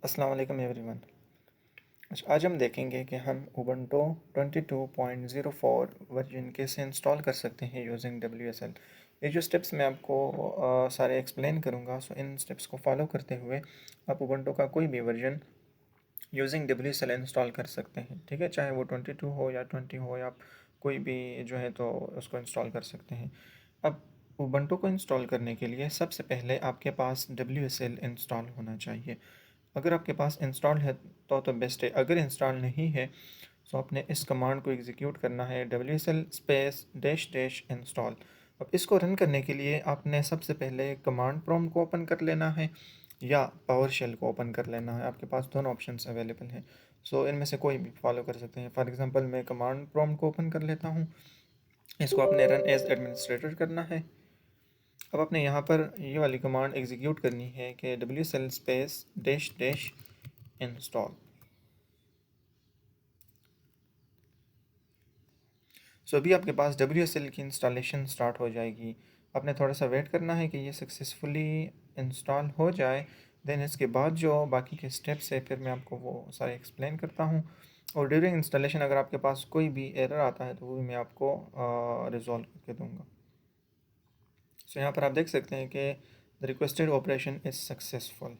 अस्सलाम वालेकुम एवरीवन। आज हम देखेंगे कि हम उबंटू 22.04 वर्जन कैसे इंस्टॉल कर सकते हैं यूजिंग WSL। ये जो स्टेप्स मैं आपको सारे एक्सप्लेन करूँगा, सो इन स्टेप्स को फॉलो करते हुए आप उबंटू का कोई भी वर्जन यूजिंग WSL इंस्टॉल कर सकते हैं। ठीक है, चाहे वो 22 हो या 20 हो, या आप कोई भी जो है तो उसको इंस्टॉल कर सकते हैं। अब उबंटू को इंस्टॉल करने के लिए सबसे पहले आपके पास WSL इंस्टॉल होना चाहिए। अगर आपके पास इंस्टॉल है तो बेस्ट है। अगर इंस्टॉल नहीं है तो आपने इस कमांड को एग्जीक्यूट करना है, WSL space dash dash install. अब इसको रन करने के लिए आपने सबसे पहले कमांड प्रॉम्प्ट को ओपन कर लेना है या पावर शेल को ओपन कर लेना है। आपके पास दोनों ऑप्शंस अवेलेबल हैं, सो इनमें से कोई भी फॉलो कर सकते हैं। फॉर एग्जांपल मैं कमांड प्रॉम्प्ट को ओपन कर लेता हूँ। इसको आपने रन एज एडमिनिस्ट्रेटर करना है। अब आपने यहाँ पर ये वाली कमांड एग्जीक्यूट करनी है कि WSL space dash dash install. So अभी आपके पास WSL की इंस्टॉलेशन स्टार्ट हो जाएगी। आपने थोड़ा सा वेट करना है कि ये सक्सेसफुली इंस्टॉल हो जाए। देन इसके बाद जो बाकी के स्टेप्स है फिर मैं आपको वो सारे एक्सप्लेन करता हूँ। और ड्यूरिंग इंस्टॉलेशन अगर आपके पास कोई भी एरर आता है तो वो भी मैं आपको रिजॉल्व करके दूँगा। सो यहाँ पर आप देख सकते हैं कि the requested operation is successful.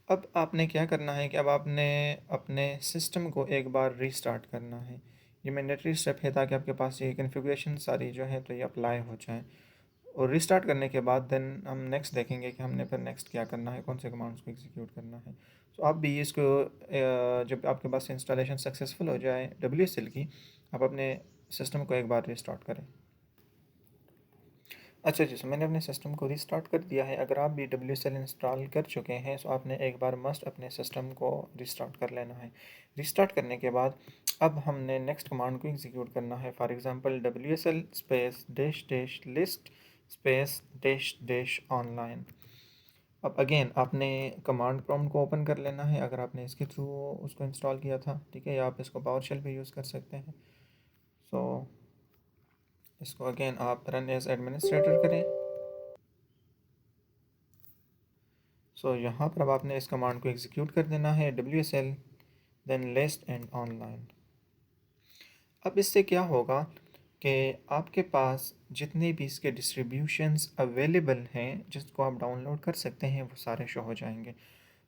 अब आपने क्या करना है कि अब आपने अपने सिस्टम को एक बार रीस्टार्ट करना है। ये मैंडेटरी स्टेप है ताकि आपके पास ये कॉन्फ़िगरेशन सारी जो है तो ये अप्लाई हो जाए। और रीस्टार्ट करने के बाद देन हम नेक्स्ट देखेंगे कि हमने फिर नेक्स्ट क्या करना है, कौन से कमांड्स को एग्जीक्यूट करना है। तो आप भी इसको जब आपके पास इंस्टॉलेशन सक्सेसफुल हो जाए WSL की, आप अपने सिस्टम को एक बार रीस्टार्ट करें। अच्छा जी, सो मैंने अपने सिस्टम को रीस्टार्ट कर दिया है। अगर आप भी WSL इंस्टॉल कर चुके हैं तो आपने एक बार मस्ट अपने सिस्टम को रीस्टार्ट कर लेना है। रीस्टार्ट करने के बाद अब हमने नेक्स्ट कमांड को एग्जीक्यूट करना है। For example WSL space dash dash list space dash dash online. अब अगेन आपने कमांड प्रॉम्प्ट को ओपन कर लेना है अगर आपने इसके थ्रू उसको इंस्टॉल किया था। ठीक है, या आप इसको पावर शेल भी यूज़ कर सकते हैं। सो इसको अगेन आप रन एज एडमिनिस्ट्रेटर करें। सो यहाँ पर अब आपने इस कमांड को एग्जीक्यूट कर देना है, WSL then list and online. अब इससे क्या होगा कि आपके पास जितने भी इसके डिस्ट्रीब्यूशंस अवेलेबल हैं जिसको आप डाउनलोड कर सकते हैं वो सारे शो हो जाएंगे।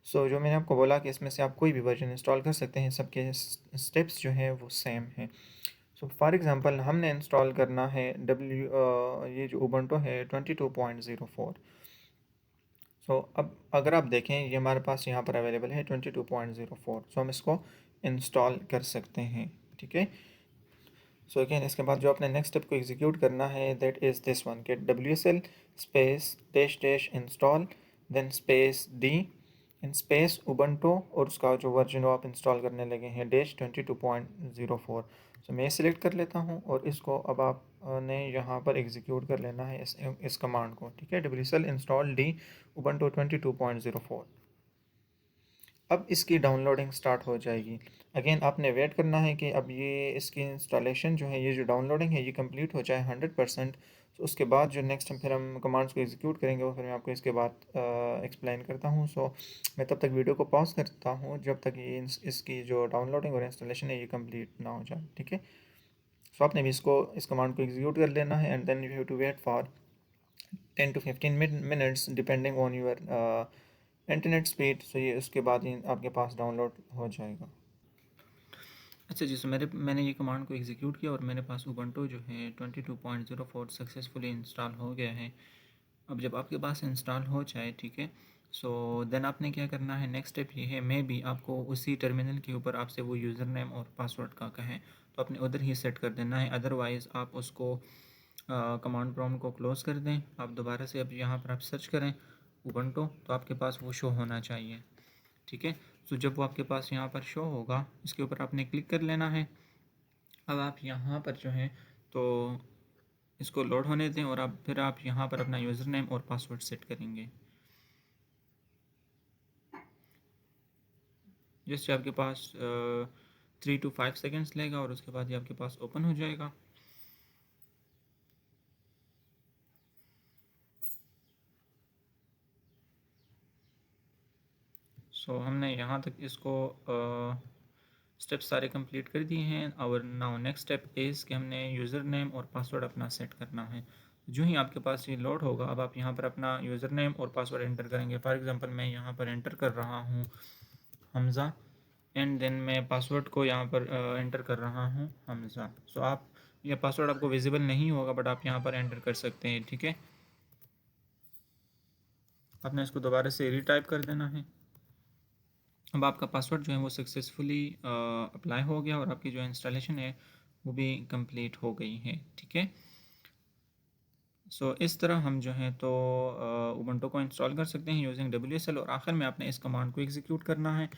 सो जो मैंने आपको बोला कि इसमें से आप कोई भी वर्जन इंस्टॉल कर सकते हैं, सबके स्टेप्स जो हैं वो सेम हैं। सो फॉर एग्ज़ाम्पल हमने इंस्टॉल करना है ये जो उबंटू है 22.04। सो अब अगर आप देखें ये हमारे पास यहाँ पर अवेलेबल है 22.04। सो हम इसको इंस्टॉल कर सकते हैं। ठीक है, सो अगेन इसके बाद जो अपने नेक्स्ट स्टेप को एग्जीक्यूट करना है दैट इज़ दिस वन, कि WSL space dash dash install then space D in space Ubuntu और उसका जो वर्जन आप इंस्टॉल करने लगे हैं डैश 22.04। सो मैं सिलेक्ट कर लेता हूँ और इसको अब आपने यहाँ पर एग्जीक्यूट कर लेना है इस कमांड को। ठीक है, WSL इंस्टॉल डी उबंटू 22.04। अब इसकी डाउनलोडिंग स्टार्ट हो जाएगी। अगेन आपने वेट करना है कि अब ये इसकी इंस्टॉलेशन जो है, ये जो डाउनलोडिंग है ये कंप्लीट हो जाए 100%। तो उसके बाद जो नेक्स्ट फिर हम कमांड्स को एग्जीक्यूट करेंगे वो फिर मैं आपको इसके बाद एक्सप्लेन करता हूँ। सो मैं तब तक वीडियो को पॉज करता हूँ जब तक ये इसकी जो डाउनलोडिंग और इंस्टॉलेशन है ये कंप्लीट ना हो जाए। ठीक है, सो आपने भी इस कमांड को एग्जीक्यूट कर लेना है and then you have to wait for 10 to 15 minutes depending on your internet speed. So ये उसके बाद ही आपके पास डाउनलोड हो जाएगा। अच्छा जी, सो मैंने ये कमांड को एग्जीक्यूट किया और मेरे पास उबंटू जो है 22.04 सक्सेसफुली इंस्टॉल हो गया है। अब जब आपके पास इंस्टॉल हो जाए, ठीक है, सो देन आपने क्या करना है, नेक्स्ट स्टेप ये है, मैं भी आपको उसी टर्मिनल के ऊपर आपसे वो यूज़र नेम और पासवर्ड का कहें तो आपने उधर ही सेट कर देना है। अदरवाइज़ आप उसको कमांड प्रॉम्प्ट को क्लोज़ कर दें। आप दोबारा से अब यहाँ पर आप सर्च करें उबंटू तो आपके पास वो शो होना चाहिए। ठीक है, सो जब वो आपके पास यहाँ पर शो होगा इसके ऊपर आपने क्लिक कर लेना है। अब आप यहाँ पर जो है तो इसको लोड होने दें और फिर आप यहाँ पर अपना यूज़र नेम और पासवर्ड सेट करेंगे। जैसे आपके पास 3 to 5 सेकेंड्स लेगा और उसके बाद ये आपके पास ओपन हो जाएगा। सो हमने यहाँ तक इसको स्टेप्स सारे कंप्लीट कर दिए हैं। और नाउ नेक्स्ट स्टेप इज़ कि हमने यूज़र नेम और पासवर्ड अपना सेट करना है। जो ही आपके पास ये लोड होगा, अब आप यहाँ पर अपना यूज़र नेम और पासवर्ड एंटर करेंगे। फॉर एग्जांपल मैं यहाँ पर एंटर कर रहा हूँ हमज़ा, एंड देन मैं पासवर्ड को यहाँ पर एंटर कर रहा हूँ हमज़ा। सो आप यह पासवर्ड आपको विजिबल नहीं होगा, बट आप यहाँ पर एंटर कर सकते हैं, ठीक है। आपने इसको दोबारा से रीटाइप कर देना है। अब आपका पासवर्ड जो है वो सक्सेसफुली अप्लाई हो गया और आपकी जो इंस्टॉलेशन है वो भी कंप्लीट हो गई है, ठीक है। सो इस तरह हम जो है तो उबंटू को इंस्टॉल कर सकते हैं यूजिंग WSL। और आखिर में आपने इस कमांड को एग्जीक्यूट करना है,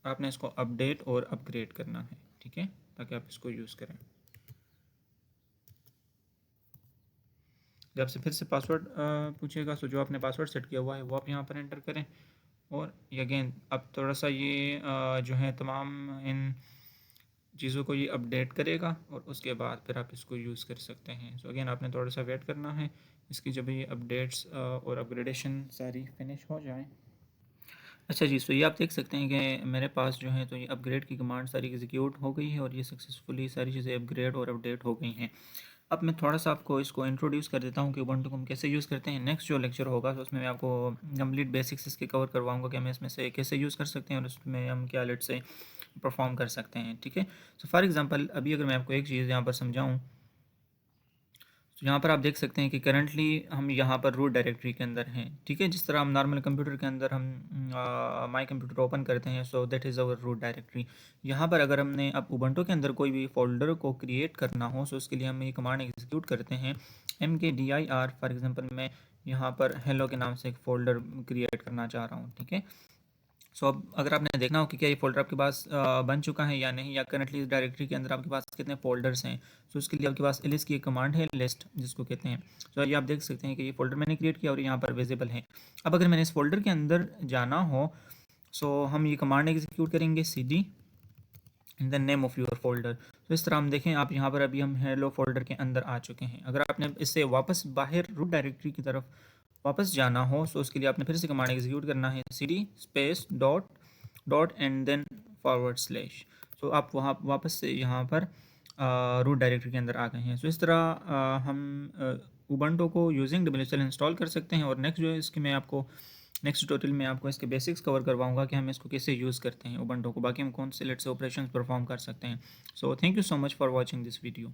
आपने इसको अपडेट और अपग्रेड करना है, ठीक है, ताकि आप इसको यूज़ करें। जब आपसे फिर से पासवर्ड पूछेगा, तो जो आपने पासवर्ड सेट किया हुआ है वो आप यहाँ पर एंटर करें। और अगेन अब थोड़ा सा ये जो है तमाम इन चीज़ों को ये अपडेट करेगा और उसके बाद फिर आप इसको यूज़ कर सकते हैं। सो अगेन आपने थोड़ा सा वेट करना है इसकी, जब ये अपडेट्स और अपग्रेडेशन सारी फिनिश हो जाए। अच्छा जी, सो ये आप देख सकते हैं कि मेरे पास जो है तो ये अपग्रेड की कमांड सारी एग्जीक्यूट हो गई है और ये सक्सेसफुली सारी चीज़ें अपग्रेड और अपडेट हो गई हैं। अब मैं थोड़ा सा आपको इसको इंट्रोड्यूस कर देता हूँ कि उबंटू को हम कैसे यूज़ करते हैं। नेक्स्ट जो लेक्चर होगा तो उसमें मैं आपको कंप्लीट बेसिक्स इसके कवर करवाऊँगा कि हम इसमें से कैसे यूज़ कर सकते हैं और उसमें हम क्या लेट से परफॉर्म कर सकते हैं, ठीक है। सो फॉर एग्जांपल अभी अगर मैं आपको एक चीज़ यहाँ पर समझाऊँ, तो यहाँ पर आप देख सकते हैं कि करंटली हम यहाँ पर रूट डायरेक्टरी के अंदर हैं, ठीक है। जिस तरह हम नॉर्मल कंप्यूटर के अंदर हम माई कंप्यूटर ओपन करते हैं, so that is our root directory. यहाँ पर अगर हमने अब उबंटू के अंदर कोई भी फोल्डर को क्रिएट करना हो, सो उसके लिए हम ये कमांड एग्जीक्यूट करते हैं mkdir। फॉर एग्जांपल मैं यहाँ पर हेलो के नाम से एक फ़ोल्डर क्रिएट करना चाह रहा हूँ, ठीक है। सो अब अगर आपने देखना हो कि क्या ये फ़ोल्डर आपके पास बन चुका है या नहीं, या करंटली इस डायरेक्टरी के अंदर आपके पास कितने फ़ोल्डर्स हैं, तो उसके लिए आपके पास एलिस की एक कमांड है, लिस्ट जिसको कहते हैं। तो ये आप देख सकते हैं कि ये फ़ोल्डर मैंने क्रिएट किया और यहाँ पर विजिबल है। अब अगर मैंने इस फोल्डर के अंदर जाना हो, सो हम ये कमांड एग्जीक्यूट करेंगे cd in the name of your folder. तो इस तरह हम देखें, आप यहाँ पर अभी हम हेलो फोल्डर के अंदर आ चुके हैं। अगर आपने इससे वापस बाहर रूट डायरेक्टरी की तरफ वापस जाना हो, सो उसके लिए आपने फिर से कमांड एग्जीक्यूट करना है cd space dot dot and then forward slash. तो आप वहाँ वापस से यहाँ पर रूट डायरेक्टरी के अंदर आ गए हैं। सो इस तरह हम उबंटू को यूजिंग WSL इंस्टॉल कर सकते हैं। और नेक्स्ट जो है इसकी मैं आपको नेक्स्ट ट्यूटोरियल में आपको इसके बेसिक्स कवर करवाऊंगा कि हम इसको कैसे यूज़ करते हैं उबंटू को, बाकी हम कौन से लेट से ऑपरेशंस परफॉर्म कर सकते हैं। So thank you so much for watching this video.